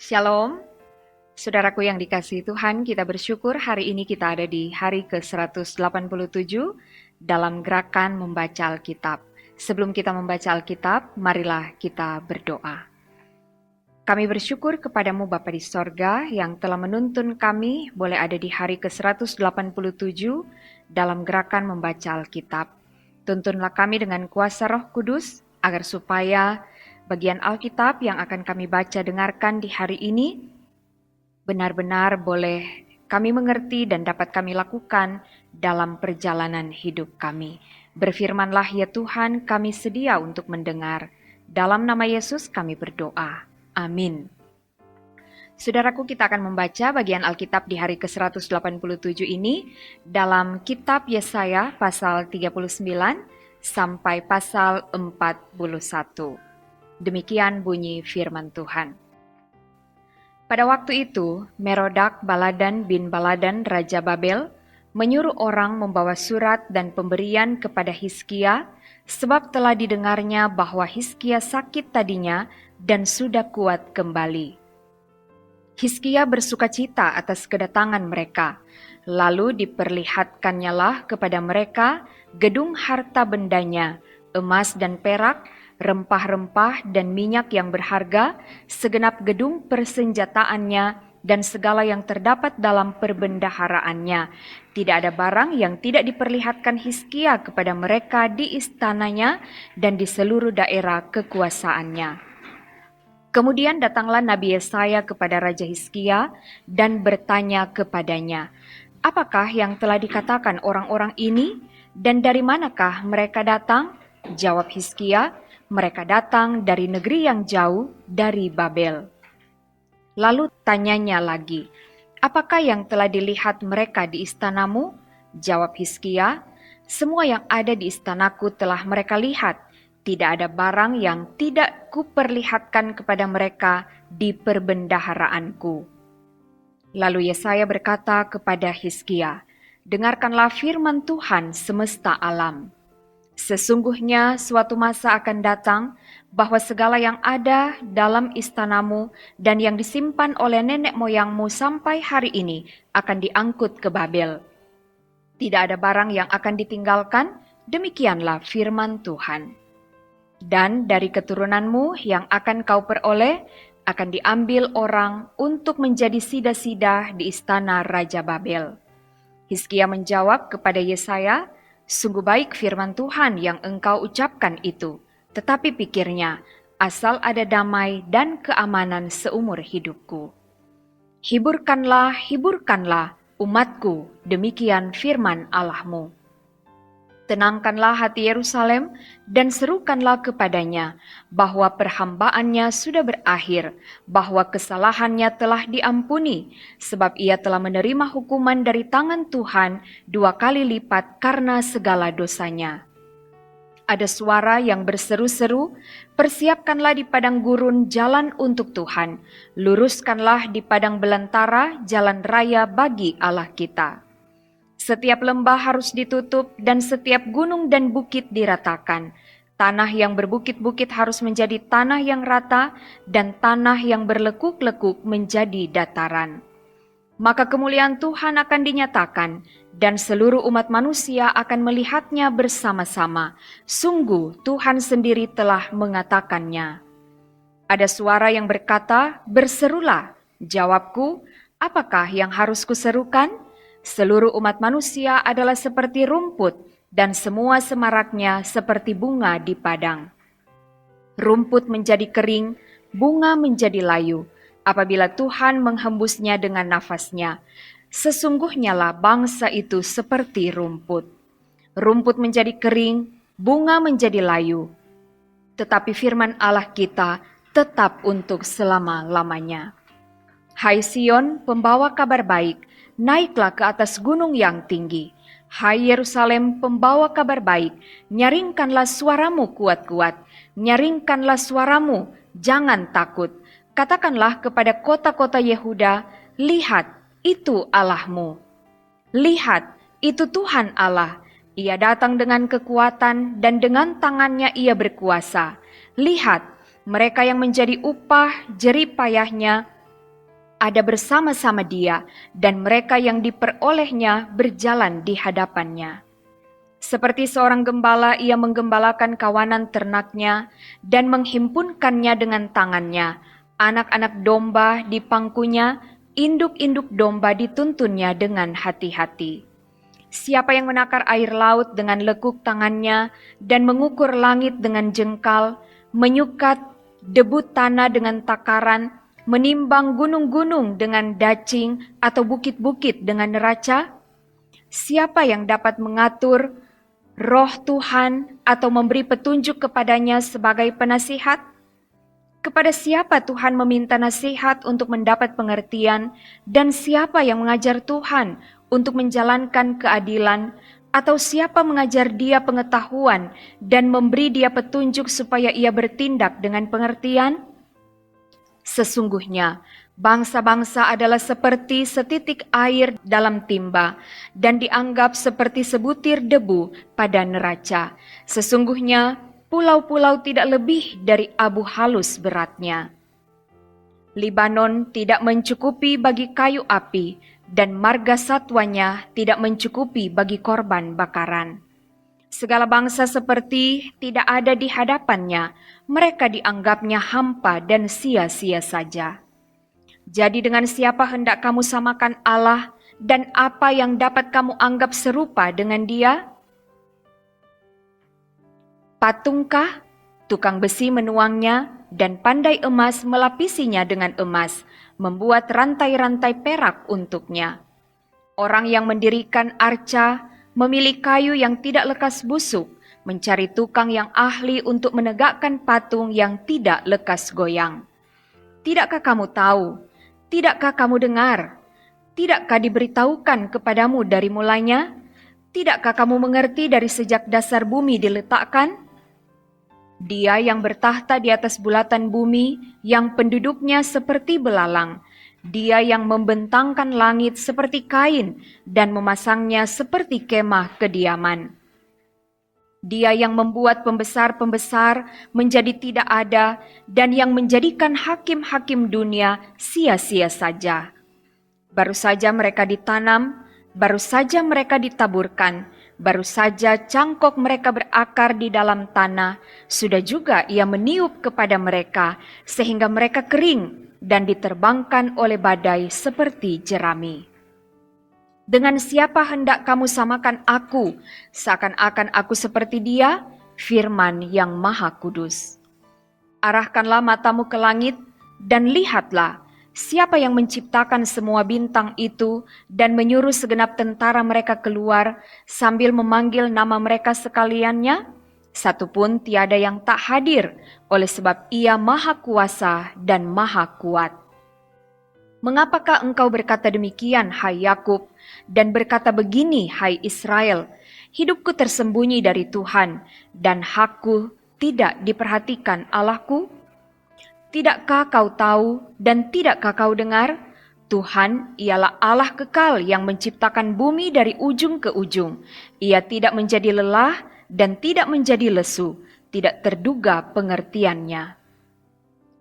Shalom, saudaraku yang dikasihi Tuhan, kita bersyukur hari ini kita ada di hari ke-187 dalam gerakan membaca Alkitab. Sebelum kita membaca Alkitab, marilah kita berdoa. Kami bersyukur kepadamu Bapa di sorga yang telah menuntun kami boleh ada di hari ke-187 dalam gerakan membaca Alkitab. Tuntunlah kami dengan kuasa Roh Kudus agar supaya bagian Alkitab yang akan kami baca dengarkan di hari ini benar-benar boleh kami mengerti dan dapat kami lakukan dalam perjalanan hidup kami. Berfirmanlah ya Tuhan, kami sedia untuk mendengar. Dalam nama Yesus kami berdoa. Amin. Saudaraku, kita akan membaca bagian Alkitab di hari ke-187 ini dalam kitab Yesaya pasal 39 sampai pasal 41. Demikian bunyi firman Tuhan. Pada waktu itu, Merodak Baladan bin Baladan Raja Babel menyuruh orang membawa surat dan pemberian kepada Hizkia, sebab telah didengarnya bahwa Hizkia sakit tadinya dan sudah kuat kembali. Hizkia bersukacita atas kedatangan mereka, lalu diperlihatkannyalah kepada mereka gedung harta bendanya, emas dan perak, rempah-rempah dan minyak yang berharga, segenap gedung persenjataannya, dan segala yang terdapat dalam perbendaharaannya. Tidak ada barang yang tidak diperlihatkan Hizkia kepada mereka di istananya dan di seluruh daerah kekuasaannya. Kemudian datanglah Nabi Yesaya kepada Raja Hizkia dan bertanya kepadanya, "Apakah yang telah dikatakan orang-orang ini, dan dari manakah mereka datang?" Jawab Hizkia, "Mereka datang dari negeri yang jauh, dari Babel." Lalu tanyanya lagi, "Apakah yang telah dilihat mereka di istanamu?" Jawab Hizkia, "Semua yang ada di istanaku telah mereka lihat. Tidak ada barang yang tidak kuperlihatkan kepada mereka di perbendaharaanku." Lalu Yesaya berkata kepada Hizkia, "Dengarkanlah firman Tuhan semesta alam. Sesungguhnya suatu masa akan datang bahwa segala yang ada dalam istanamu dan yang disimpan oleh nenek moyangmu sampai hari ini akan diangkut ke Babel. Tidak ada barang yang akan ditinggalkan, demikianlah firman Tuhan. Dan dari keturunanmu yang akan kau peroleh akan diambil orang untuk menjadi sida-sida di istana Raja Babel." Hizkia menjawab kepada Yesaya, "Sungguh baik firman Tuhan yang engkau ucapkan itu, tetapi pikirnya, asal ada damai dan keamanan seumur hidupku. Hiburkanlah, hiburkanlah umatku, demikian firman Allahmu. Tenangkanlah hati Yerusalem dan serukanlah kepadanya bahwa perhambaannya sudah berakhir, bahwa kesalahannya telah diampuni, sebab ia telah menerima hukuman dari tangan Tuhan 2 kali lipat karena segala dosanya. Ada suara yang berseru-seru, persiapkanlah di padang gurun jalan untuk Tuhan, luruskanlah di padang belantara jalan raya bagi Allah kita. Setiap lembah harus ditutup dan setiap gunung dan bukit diratakan. Tanah yang berbukit-bukit harus menjadi tanah yang rata dan tanah yang berlekuk-lekuk menjadi dataran. Maka kemuliaan Tuhan akan dinyatakan dan seluruh umat manusia akan melihatnya bersama-sama. Sungguh Tuhan sendiri telah mengatakannya." Ada suara yang berkata, "Berserulah." Jawabku, "Apakah yang harus kuserukan?" Seluruh umat manusia adalah seperti rumput, dan semua semaraknya seperti bunga di padang. Rumput menjadi kering, bunga menjadi layu, apabila Tuhan menghembusnya dengan nafasnya. Sesungguhnya lah bangsa itu seperti rumput. Rumput menjadi kering, bunga menjadi layu, tetapi firman Allah kita tetap untuk selama-lamanya. Hai Sion, pembawa kabar baik, naiklah ke atas gunung yang tinggi. Hai Yerusalem, pembawa kabar baik, nyaringkanlah suaramu kuat-kuat. Nyaringkanlah suaramu, jangan takut. Katakanlah kepada kota-kota Yehuda, lihat, itu Allahmu. Lihat, itu Tuhan Allah. Ia datang dengan kekuatan dan dengan tangannya ia berkuasa. Lihat, mereka yang menjadi upah jerih payahnya ada bersama-sama dia, dan mereka yang diperolehnya berjalan di hadapannya. Seperti seorang gembala, ia menggembalakan kawanan ternaknya dan menghimpunkannya dengan tangannya. Anak-anak domba di pangkunya, induk-induk domba dituntunnya dengan hati-hati. Siapa yang menakar air laut dengan lekuk tangannya dan mengukur langit dengan jengkal, menyukat debu tanah dengan takaran, menimbang gunung-gunung dengan dacing atau bukit-bukit dengan neraca? Siapa yang dapat mengatur Roh Tuhan atau memberi petunjuk kepadanya sebagai penasihat? Kepada siapa Tuhan meminta nasihat untuk mendapat pengertian, dan siapa yang mengajar Tuhan untuk menjalankan keadilan, atau siapa mengajar dia pengetahuan dan memberi dia petunjuk supaya ia bertindak dengan pengertian? Sesungguhnya, bangsa-bangsa adalah seperti setitik air dalam timba dan dianggap seperti sebutir debu pada neraca. Sesungguhnya, pulau-pulau tidak lebih dari abu halus beratnya. Libanon tidak mencukupi bagi kayu api, dan marga satwanya tidak mencukupi bagi korban bakaran. Segala bangsa seperti tidak ada di hadapannya, mereka dianggapnya hampa dan sia-sia saja. Jadi dengan siapa hendak kamu samakan Allah, dan apa yang dapat kamu anggap serupa dengan dia? Patungkah? Tukang besi menuangnya, dan pandai emas melapisinya dengan emas, membuat rantai-rantai perak untuknya. Orang yang mendirikan arca memilih kayu yang tidak lekas busuk, mencari tukang yang ahli untuk menegakkan patung yang tidak lekas goyang. Tidakkah kamu tahu? Tidakkah kamu dengar? Tidakkah diberitahukan kepadamu dari mulanya? Tidakkah kamu mengerti dari sejak dasar bumi diletakkan? Dia yang bertahta di atas bulatan bumi, yang penduduknya seperti belalang. Dia yang membentangkan langit seperti kain dan memasangnya seperti kemah kediaman. Dia yang membuat pembesar-pembesar menjadi tidak ada dan yang menjadikan hakim-hakim dunia sia-sia saja. Baru saja mereka ditanam, baru saja mereka ditaburkan, baru saja cangkok mereka berakar di dalam tanah, sudah juga ia meniup kepada mereka sehingga mereka kering dan diterbangkan oleh badai seperti jerami. Dengan siapa hendak kamu samakan aku, seakan-akan aku seperti dia, firman yang maha kudus. Arahkanlah matamu ke langit dan lihatlah, siapa yang menciptakan semua bintang itu dan menyuruh segenap tentara mereka keluar sambil memanggil nama mereka sekaliannya? Satupun tiada yang tak hadir, oleh sebab ia maha kuasa dan maha kuat. Mengapakah engkau berkata demikian, hai Yakub, dan berkata begini, hai Israel? Hidupku tersembunyi dari Tuhan, dan hakku tidak diperhatikan Allahku? Tidakkah kau tahu dan tidakkah kau dengar? Tuhan ialah Allah kekal yang menciptakan bumi dari ujung ke ujung. Ia tidak menjadi lelah dan tidak menjadi lesu, tidak terduga pengertiannya.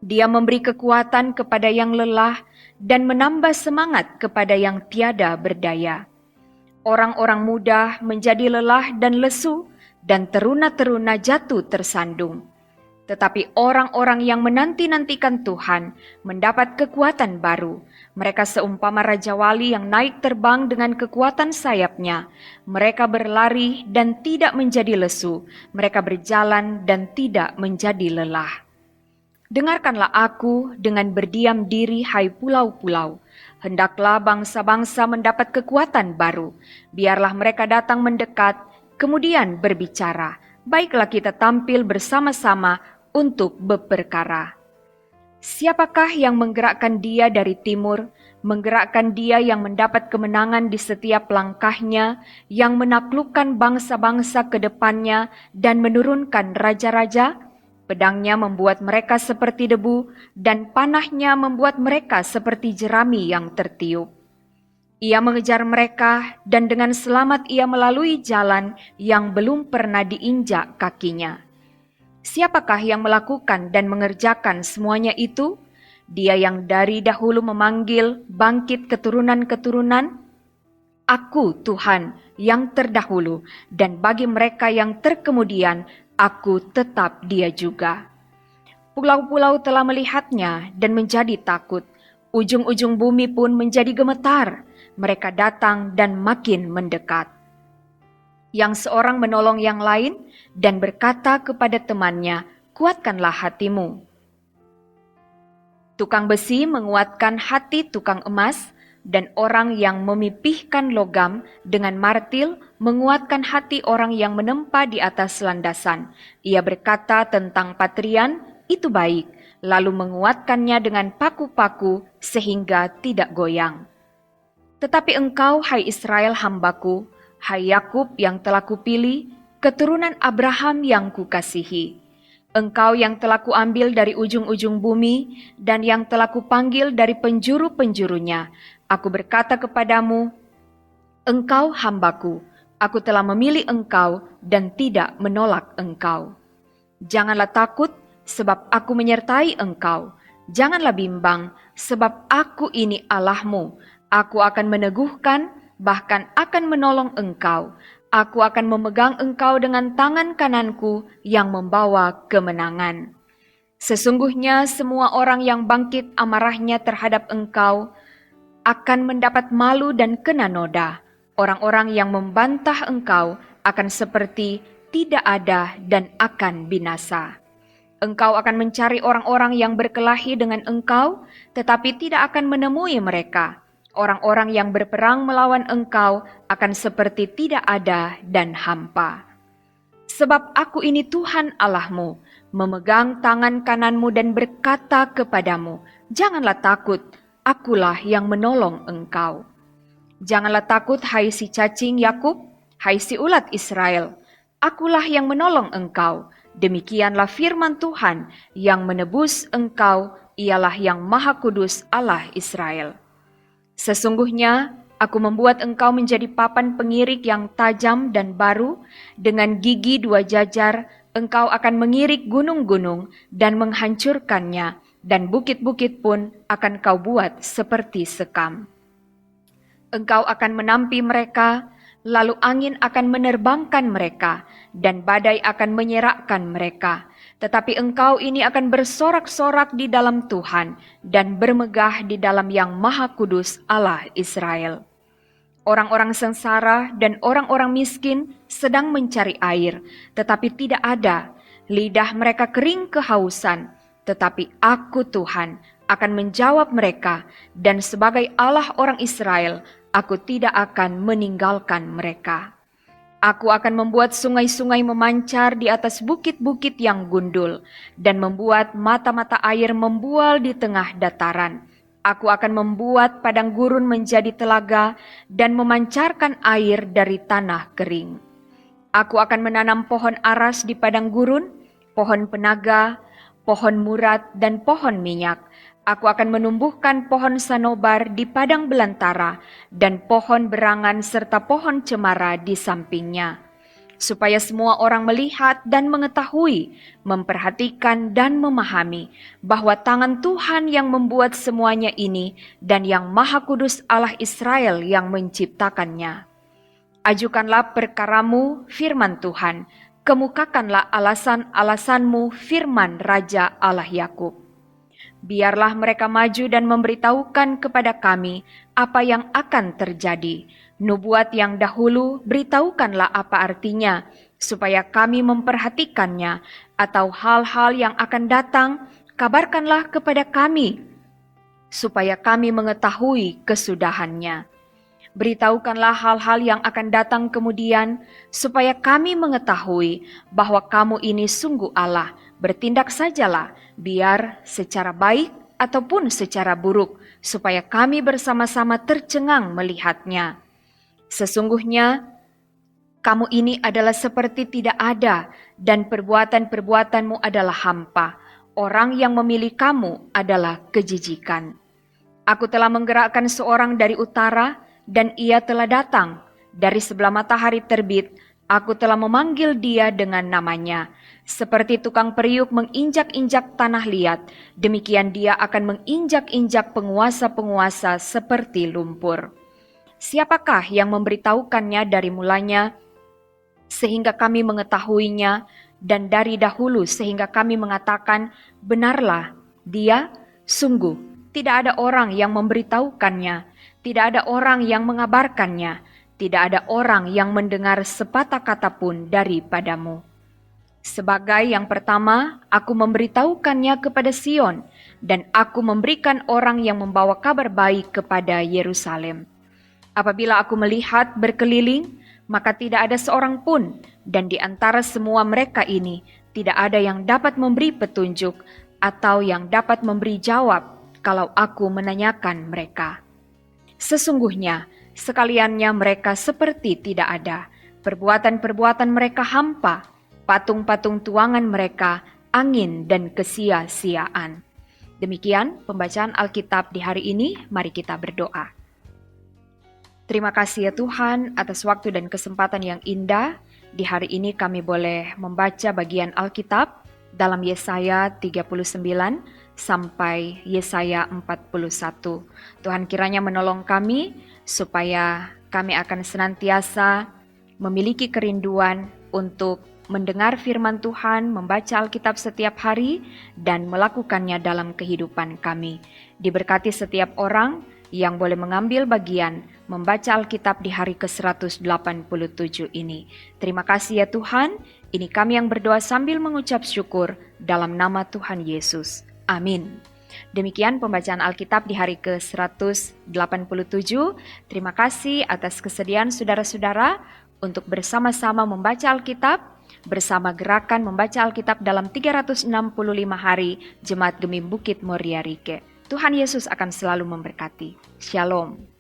Dia memberi kekuatan kepada yang lelah dan menambah semangat kepada yang tiada berdaya. Orang-orang muda menjadi lelah dan lesu, dan teruna-teruna jatuh tersandung. Tetapi orang-orang yang menanti-nantikan Tuhan mendapat kekuatan baru. Mereka seumpama Raja Wali yang naik terbang dengan kekuatan sayapnya. Mereka berlari dan tidak menjadi lesu. Mereka berjalan dan tidak menjadi lelah. Dengarkanlah aku dengan berdiam diri, hai pulau-pulau. Hendaklah bangsa-bangsa mendapat kekuatan baru. Biarlah mereka datang mendekat, kemudian berbicara. Baiklah kita tampil bersama-sama untuk berperkara. Siapakah yang menggerakkan dia dari timur, menggerakkan dia yang mendapat kemenangan di setiap langkahnya, yang menaklukkan bangsa-bangsa ke depannya dan menurunkan raja-raja? Pedangnya membuat mereka seperti debu, dan panahnya membuat mereka seperti jerami yang tertiup. Ia mengejar mereka dan dengan selamat ia melalui jalan yang belum pernah diinjak kakinya. Siapakah yang melakukan dan mengerjakan semuanya itu? Dia yang dari dahulu memanggil bangkit keturunan-keturunan. Aku Tuhan yang terdahulu, dan bagi mereka yang terkemudian, aku tetap Dia juga. Pulau-pulau telah melihatnya dan menjadi takut. Ujung-ujung bumi pun menjadi gemetar. Mereka datang dan makin mendekat. Yang seorang menolong yang lain dan berkata kepada temannya, "Kuatkanlah hatimu." Tukang besi menguatkan hati tukang emas, dan orang yang memipihkan logam dengan martil menguatkan hati orang yang menempa di atas landasan. Ia berkata tentang patrian, "Itu baik," lalu menguatkannya dengan paku-paku sehingga tidak goyang. Tetapi engkau, hai Israel hambaku, hai Yakub yang telah kupilih, keturunan Abraham yang kukasihi. Engkau yang telah kuambil dari ujung-ujung bumi dan yang telah kupanggil dari penjuru-penjurunya. Aku berkata kepadamu, engkau hambaku, aku telah memilih engkau dan tidak menolak engkau. Janganlah takut, sebab aku menyertai engkau. Janganlah bimbang, sebab aku ini Allahmu. Aku akan meneguhkan, bahkan akan menolong engkau. Aku akan memegang engkau dengan tangan kananku yang membawa kemenangan. Sesungguhnya semua orang yang bangkit amarahnya terhadap engkau akan mendapat malu dan kena noda. Orang-orang yang membantah engkau akan seperti tidak ada dan akan binasa. Engkau akan mencari orang-orang yang berkelahi dengan engkau, tetapi tidak akan menemui mereka. Orang-orang yang berperang melawan engkau akan seperti tidak ada dan hampa. Sebab aku ini Tuhan Allahmu, memegang tangan kananmu dan berkata kepadamu, janganlah takut, akulah yang menolong engkau. Janganlah takut, hai si cacing Yakub, hai si ulat Israel, akulah yang menolong engkau. Demikianlah firman Tuhan yang menebus engkau, ialah yang Maha Kudus Allah Israel. Sesungguhnya aku membuat engkau menjadi papan pengirik yang tajam dan baru, dengan gigi 2 jajar engkau akan mengirik gunung-gunung dan menghancurkannya, dan bukit-bukit pun akan kau buat seperti sekam. Engkau akan menampi mereka, lalu angin akan menerbangkan mereka, dan badai akan menyerakkan mereka. Tetapi engkau ini akan bersorak-sorak di dalam Tuhan, dan bermegah di dalam yang Maha Kudus Allah Israel. Orang-orang sengsara dan orang-orang miskin sedang mencari air, tetapi tidak ada. Lidah mereka kering kehausan, tetapi aku Tuhan akan menjawab mereka, dan sebagai Allah orang Israel, aku tidak akan meninggalkan mereka. Aku akan membuat sungai-sungai memancar di atas bukit-bukit yang gundul, dan membuat mata-mata air membual di tengah dataran. Aku akan membuat padang gurun menjadi telaga, dan memancarkan air dari tanah kering. Aku akan menanam pohon aras di padang gurun, pohon penaga, pohon murat, dan pohon minyak. Aku akan menumbuhkan pohon sanobar di padang belantara dan pohon berangan serta pohon cemara di sampingnya, supaya semua orang melihat dan mengetahui, memperhatikan dan memahami bahwa tangan Tuhan yang membuat semuanya ini dan yang Maha Kudus Allah Israel yang menciptakannya. Ajukanlah perkaramu, firman Tuhan, kemukakanlah alasan-alasanmu, firman Raja Allah Yakub. Biarlah mereka maju dan memberitahukan kepada kami apa yang akan terjadi. Nubuat yang dahulu beritahukanlah apa artinya, supaya kami memperhatikannya, atau hal-hal yang akan datang, kabarkanlah kepada kami, supaya kami mengetahui kesudahannya. Beritahukanlah hal-hal yang akan datang kemudian, supaya kami mengetahui bahwa kamu ini sungguh Allah. Bertindak sajalah, biar secara baik ataupun secara buruk, supaya kami bersama-sama tercengang melihatnya. Sesungguhnya, kamu ini adalah seperti tidak ada, dan perbuatan-perbuatanmu adalah hampa. Orang yang memilih kamu adalah kejijikan. Aku telah menggerakkan seorang dari utara, dan ia telah datang. Dari sebelah matahari terbit, aku telah memanggil dia dengan namanya. Seperti tukang periuk menginjak-injak tanah liat, demikian dia akan menginjak-injak penguasa-penguasa seperti lumpur. Siapakah yang memberitahukannya dari mulanya, sehingga kami mengetahuinya, dan dari dahulu sehingga kami mengatakan, benarlah dia, sungguh tidak ada orang yang memberitahukannya, tidak ada orang yang mengabarkannya, tidak ada orang yang mendengar sepatah kata pun daripadamu. Sebagai yang pertama, aku memberitahukannya kepada Sion, dan aku memberikan orang yang membawa kabar baik kepada Yerusalem. Apabila aku melihat berkeliling, maka tidak ada seorang pun, dan di antara semua mereka ini, tidak ada yang dapat memberi petunjuk, atau yang dapat memberi jawab, kalau aku menanyakan mereka. Sesungguhnya, sekaliannya mereka seperti tidak ada, perbuatan-perbuatan mereka hampa, patung-patung tuangan mereka, angin dan kesia-siaan. Demikian pembacaan Alkitab di hari ini, mari kita berdoa. Terima kasih ya Tuhan atas waktu dan kesempatan yang indah. Di hari ini kami boleh membaca bagian Alkitab dalam Yesaya 39 sampai Yesaya 41. Tuhan kiranya menolong kami supaya kami akan senantiasa memiliki kerinduan untuk mendengar firman Tuhan, membaca Alkitab setiap hari, dan melakukannya dalam kehidupan kami. Diberkati setiap orang yang boleh mengambil bagian membaca Alkitab di hari ke-187 ini. Terima kasih ya Tuhan, ini kami yang berdoa sambil mengucap syukur dalam nama Tuhan Yesus. Amin. Demikian pembacaan Alkitab di hari ke-187. Terima kasih atas kesediaan saudara-saudara untuk bersama-sama membaca Alkitab, bersama gerakan membaca Alkitab dalam 365 hari Jemaat Gemim Bukit Moria Rike. Tuhan Yesus akan selalu memberkati. Shalom.